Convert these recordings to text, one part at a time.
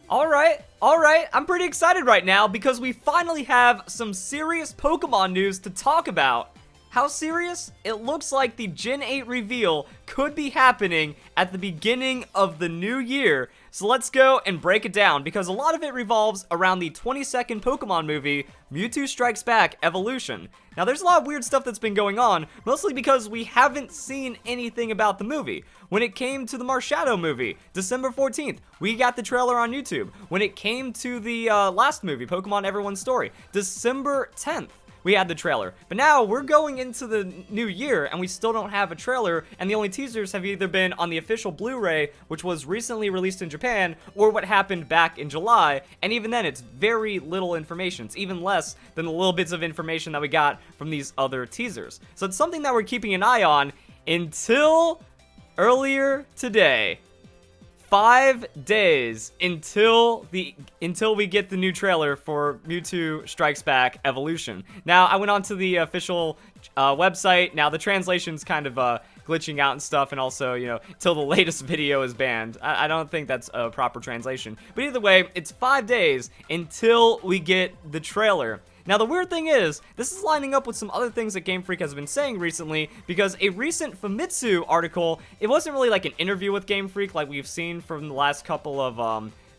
All right. I'm pretty excited right now because we finally have some serious Pokemon news to talk about. How serious? It looks like the Gen 8 reveal could be happening at the beginning of the new year. So let's go and break it down because a lot of it revolves around the 22nd Pokemon movie, Mewtwo Strikes Back Evolution. Now there's a lot of weird stuff that's been going on, mostly because we haven't seen anything about the movie. When it came to the Marshadow movie, December 14th, we got the trailer on YouTube. When it came to the last movie, Pokemon Everyone's Story, December 10th, we had the trailer. But now we're going into the new year and we still don't have a trailer, and the only teasers have either been on the official Blu-ray, which was recently released in Japan, or what happened back in July, and even then it's very little information. It's even less than the little bits of information that we got from these other teasers. So it's something that we're keeping an eye on until earlier today. 5 days until we get the new trailer for Mewtwo Strikes Back Evolution. Now, I went onto the official website. Now, the translation's kind of glitching out and stuff, and also, you know, till the latest video is banned. I don't think that's a proper translation. But either way, it's 5 days until we get the trailer. Now, the weird thing is, this is lining up with some other things that Game Freak has been saying recently, because a recent Famitsu article, it wasn't really like an interview with Game Freak like we've seen from the last couple of,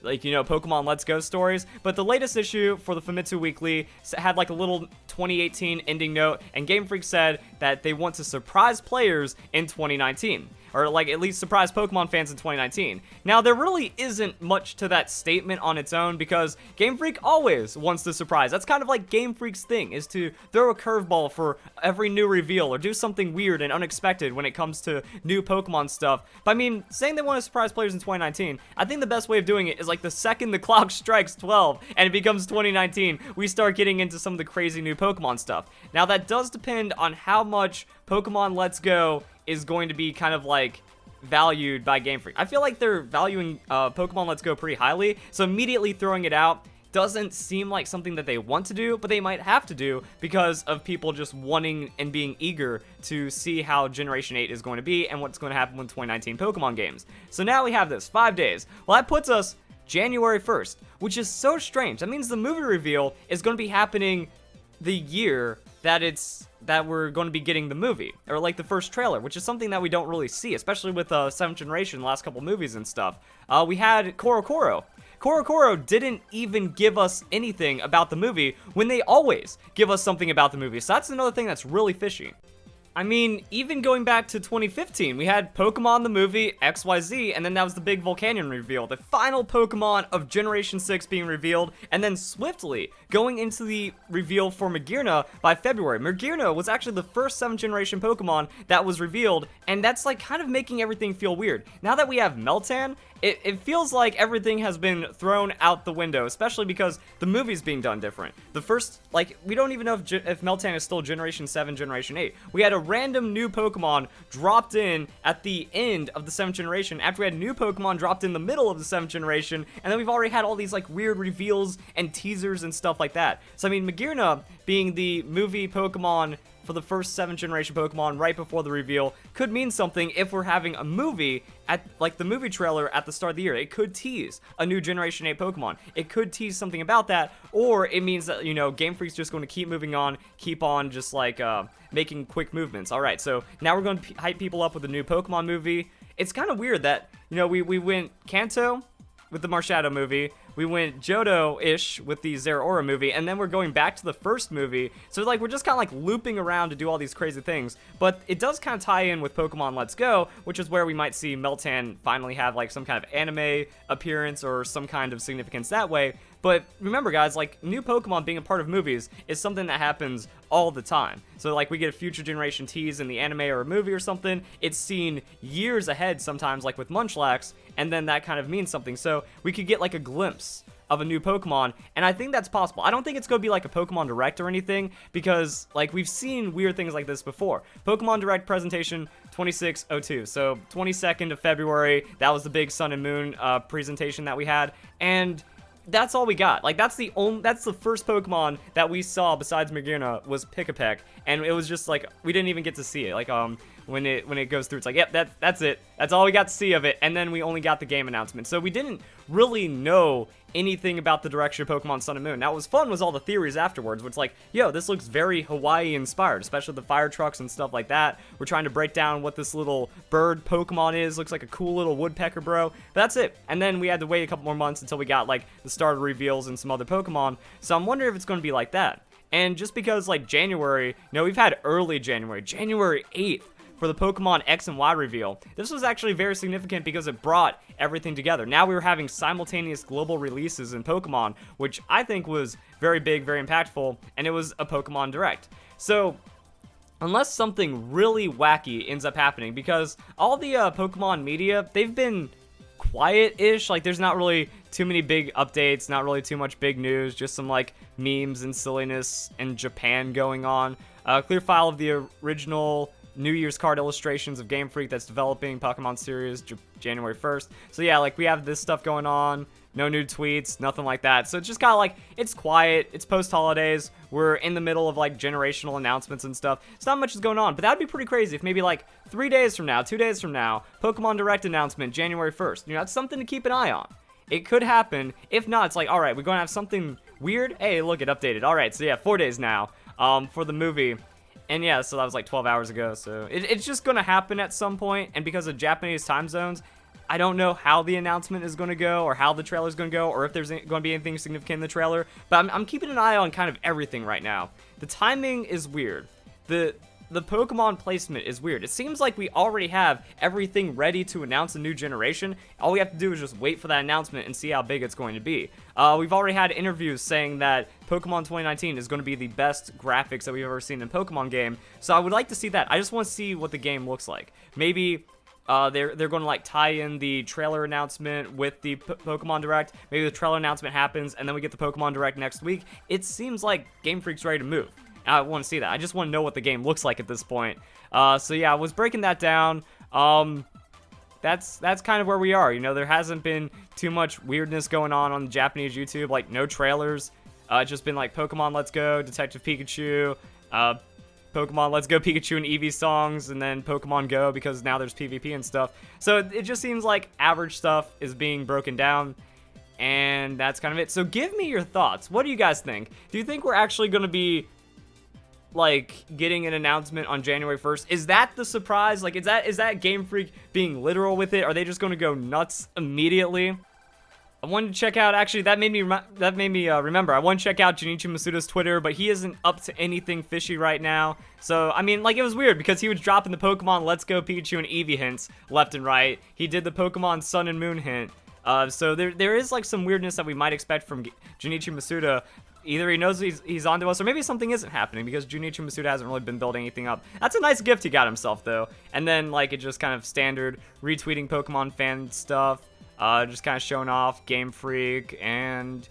Pokemon Let's Go stories, but the latest issue for the Famitsu Weekly had like a little 2018 ending note, and Game Freak said that they want to surprise players in 2019. Or like at least surprise Pokemon fans in 2019. Now, there really isn't much to that statement on its own because Game Freak always wants to surprise. That's kind of like Game Freak's thing, is to throw a curveball for every new reveal or do something weird and unexpected when it comes to new Pokemon stuff. But I mean, saying they want to surprise players in 2019, I think the best way of doing it is like the second the clock strikes 12 and it becomes 2019, we start getting into some of the crazy new Pokemon stuff. Now, that does depend on how much Pokemon Let's Go is going to be kind of like valued by Game Freak. I feel like they're valuing Pokemon Let's Go pretty highly, so immediately throwing it out doesn't seem like something that they want to do, but they might have to do because of people just wanting and being eager to see how Generation 8 is going to be and what's going to happen with 2019 Pokemon games. So now we have this, 5 days. Well, that puts us January 1st, which is so strange. That means the movie reveal is going to be happening the year that we're going to be getting the movie, or like the first trailer, which is something that we don't really see, especially with 7th generation, the last couple movies and stuff. We had Korokoro. Korokoro didn't even give us anything about the movie when they always give us something about the movie, so that's another thing that's really fishy. I mean, even going back to 2015, we had Pokemon the movie, XYZ, and then that was the big Volcanion reveal, the final Pokemon of Generation 6 being revealed, and then swiftly going into the reveal for Magearna by February. Magearna was actually the first 7th generation Pokemon that was revealed, and that's like kind of making everything feel weird. Now that we have Meltan, it feels like everything has been thrown out the window, especially because the movie's being done different. The first, like, we don't even know if Meltan is still Generation 7, Generation 8. We had a random new Pokemon dropped in at the end of the 7th generation, after we had new Pokemon dropped in the middle of the 7th generation, and then we've already had all these, like, weird reveals and teasers and stuff like that. So, I mean, Magearna being the movie Pokemon for the first 7th generation Pokemon right before the reveal could mean something if we're having a movie at like the movie trailer at the start of the year. It could tease a new Generation 8 Pokemon. It could tease something about that, or it means that, you know, Game Freak's just going to keep moving on, keep on just like making quick movements. All right, so now we're going to hype people up with a new Pokemon movie. It's kind of weird that, you know, we went Kanto with the Marshadow movie, we went Johto-ish with the Zeraora movie, and then we're going back to the first movie. So like we're just kind of like looping around to do all these crazy things. But it does kind of tie in with Pokemon Let's Go, which is where we might see Meltan finally have like some kind of anime appearance or some kind of significance that way. But remember, guys, like, new Pokemon being a part of movies is something that happens all the time. So, like, we get a future generation tease in the anime or a movie or something, it's seen years ahead sometimes, like with Munchlax, and then that kind of means something. So, we could get, like, a glimpse of a new Pokemon, and I think that's possible. I don't think it's going to be like a Pokemon Direct or anything, because, like, we've seen weird things like this before. Pokemon Direct presentation 2602, so 22nd of February, that was the big Sun and Moon presentation that we had, and that's all we got. Like, that's the first Pokemon that we saw besides Magearna was Pikipek, and it was just like, we didn't even get to see it. Like, when it goes through. It's like, yep, that's it. That's all we got to see of it. And then we only got the game announcement. So we didn't really know anything about the direction of Pokemon Sun and Moon. Now, what was fun was all the theories afterwards, which like, yo, this looks very Hawaii inspired, especially the fire trucks and stuff like that. We're trying to break down what this little bird Pokemon is. Looks like a cool little woodpecker, bro. But that's it. And then we had to wait a couple more months until we got like the starter reveals and some other Pokemon. So I'm wondering if it's going to be like that. And just because like January, we've had early January 8th for the Pokemon X and Y reveal. This was actually very significant because it brought everything together. Now we were having simultaneous global releases in Pokemon, which I think was very big, very impactful, and it was a Pokemon Direct. So unless something really wacky ends up happening, because all the Pokemon media, they've been quiet-ish. Like, there's not really too many big updates, not really too much big news, just some like memes and silliness in Japan going on. Clear file of the original New Year's card illustrations of Game Freak that's developing Pokemon series January 1st. So yeah, like we have this stuff going on. No new tweets, nothing like that. So it's just kind of like, it's quiet. It's post-holidays. We're in the middle of like generational announcements and stuff. It's not much is going on, but that would be pretty crazy if maybe like 3 days from now, 2 days from now, Pokemon Direct announcement January 1st. That's something to keep an eye on. It could happen. If not, it's like, all right, we're going to have something weird. Hey, look, it updated. All right, so yeah, 4 days now for the movie. And yeah, so that was like 12 hours ago. So it's just going to happen at some point. And because of Japanese time zones, I don't know how the announcement is going to go or how the trailer is going to go or if there's going to be anything significant in the trailer. But I'm keeping an eye on kind of everything right now. The timing is weird. The Pokemon placement is weird. It seems like we already have everything ready to announce a new generation. All we have to do is just wait for that announcement and see how big it's going to be. We've already had interviews saying that Pokemon 2019 is going to be the best graphics that we've ever seen in a Pokemon game. So I would like to see that. I just want to see what the game looks like. Maybe they're going to like tie in the trailer announcement with the Pokemon Direct. Maybe the trailer announcement happens and then we get the Pokemon Direct next week. It seems like Game Freak's ready to move. I want to see that. I just want to know what the game looks like at this point. So yeah, I was breaking that down. That's kind of where we are. There hasn't been too much weirdness going on the Japanese YouTube. Like, no trailers. It's just been like Pokemon Let's Go, Detective Pikachu, Pokemon Let's Go Pikachu and Eevee songs, and then Pokemon Go because now there's PvP and stuff. So it just seems like average stuff is being broken down. And that's kind of it. So give me your thoughts. What do you guys think? Do you think we're actually going to be like getting an announcement on January 1st? Is that the surprise? Like, is that Game Freak being literal with it? Are they just going to go nuts immediately? I wanted to check out, actually, that made me remember. I want to check out Junichi Masuda's Twitter, but he isn't up to anything fishy right now. So, I mean, like, it was weird because he was dropping the Pokemon Let's Go Pikachu and Eevee hints left and right. He did the Pokemon Sun and Moon hint. So there is like some weirdness that we might expect from Junichi Masuda. Either he knows he's onto us, or maybe something isn't happening because Junichi Masuda hasn't really been building anything up. That's a nice gift he got himself, though. And then, like, it just kind of standard retweeting Pokemon fan stuff, just kind of showing off Game Freak, and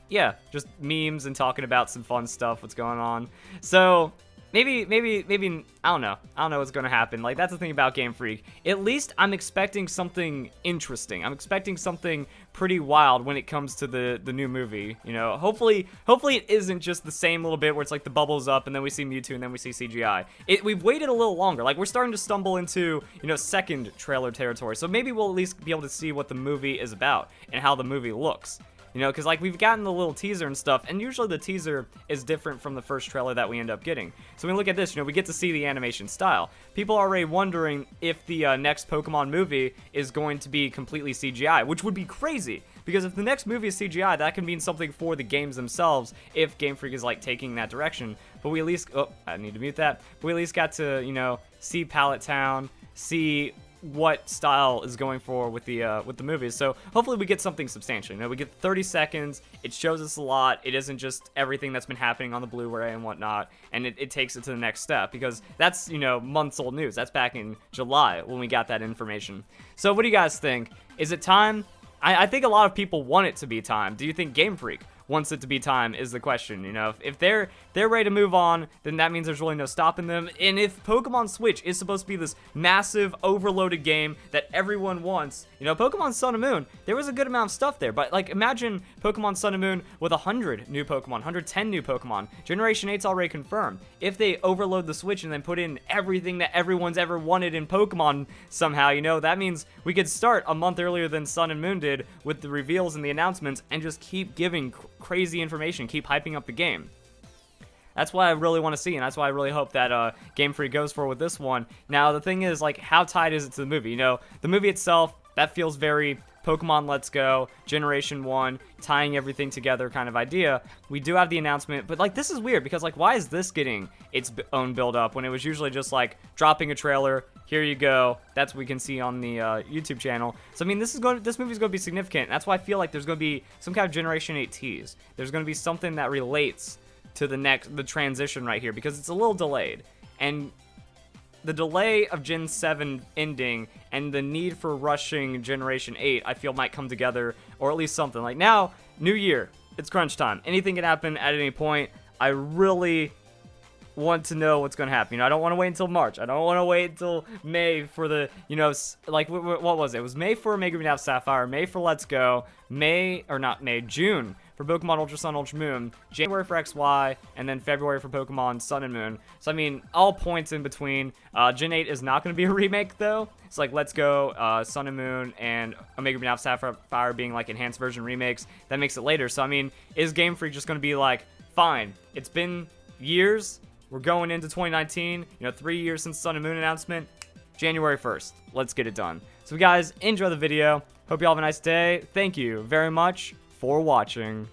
yeah, just memes and talking about some fun stuff, what's going on. So maybe, I don't know what's going to happen. Like, that's the thing about Game Freak. At least I'm expecting something interesting. I'm expecting something pretty wild when it comes to the new movie. Hopefully it isn't just the same little bit where it's like the bubbles up and then we see Mewtwo and then we see CGI. We've waited a little longer. Like, we're starting to stumble into, second trailer territory. So maybe we'll at least be able to see what the movie is about and how the movie looks. Because like we've gotten the little teaser and stuff, and usually the teaser is different from the first trailer that we end up getting. So when we look at this, we get to see the animation style. People are already wondering if the next Pokemon movie is going to be completely CGI, which would be crazy. Because if the next movie is CGI, that can mean something for the games themselves if Game Freak is like taking that direction. But we at least, I need to mute that. But we at least got to, see Pallet Town, see what style is going for with the movies. So hopefully we get something substantial. We get 30 seconds. It shows us a lot. It isn't just everything that's been happening on the Blu-ray and whatnot, and it takes it to the next step, because that's months old news. That's back in July when we got that information. So what do you guys think? Is it time? I think a lot of people want it to be time. Do you think Game Freak wants it to be time is the question. You know, if they're ready to move on, then that means there's really no stopping them. And if Pokemon Switch is supposed to be this massive overloaded game that everyone wants, you know, Pokemon Sun and Moon, there was a good amount of stuff there, but like imagine Pokemon Sun and Moon with 100 new Pokemon, 110 new Pokemon. Generation 8's already confirmed. If they overload the Switch and then put in everything that everyone's ever wanted in Pokemon somehow, you know, that means we could start a month earlier than Sun and Moon did with the reveals and the announcements and just keep giving crazy information, keep hyping up the game. That's what I really want to see, and that's why I really hope that Game Freak goes for with this one. Now, the thing is, like, how tied is it to the movie? You know, the movie itself, that feels very Pokemon Let's Go, Generation 1, tying everything together kind of idea. We do have the announcement, but, like, this is weird, because, like, why is this getting its own build-up when it was usually just, like, dropping a trailer, here you go, that's what we can see on the YouTube channel. So, I mean, this movie's going to be significant. That's why I feel like there's going to be some kind of Generation 8 tease. There's going to be something that relates to the transition right here, because it's a little delayed, and the delay of Gen 7 ending and the need for rushing Generation 8 I feel might come together, or at least something. Like now, new year, it's crunch time, anything can happen at any point. I really want to know what's going to happen. You know, I don't want to wait until March. I don't want to wait until May for the, you know, like, what was it? It was May for Mega Man Sapphire, May for Let's Go, June for Pokemon Ultra Sun, Ultra Moon, January for XY, and then February for Pokemon Sun and Moon. So, I mean, all points in between. Gen 8 is not going to be a remake, though. It's like Let's Go, Sun and Moon, and Omega Ruby Sapphire being, like, enhanced version remakes. That makes it later. So, I mean, is Game Freak just going to be like, fine, it's been years, we're going into 2019, you know, 3 years since Sun and Moon announcement, January 1st, let's get it done. So, guys, enjoy the video. Hope you all have a nice day. Thank you very much for watching.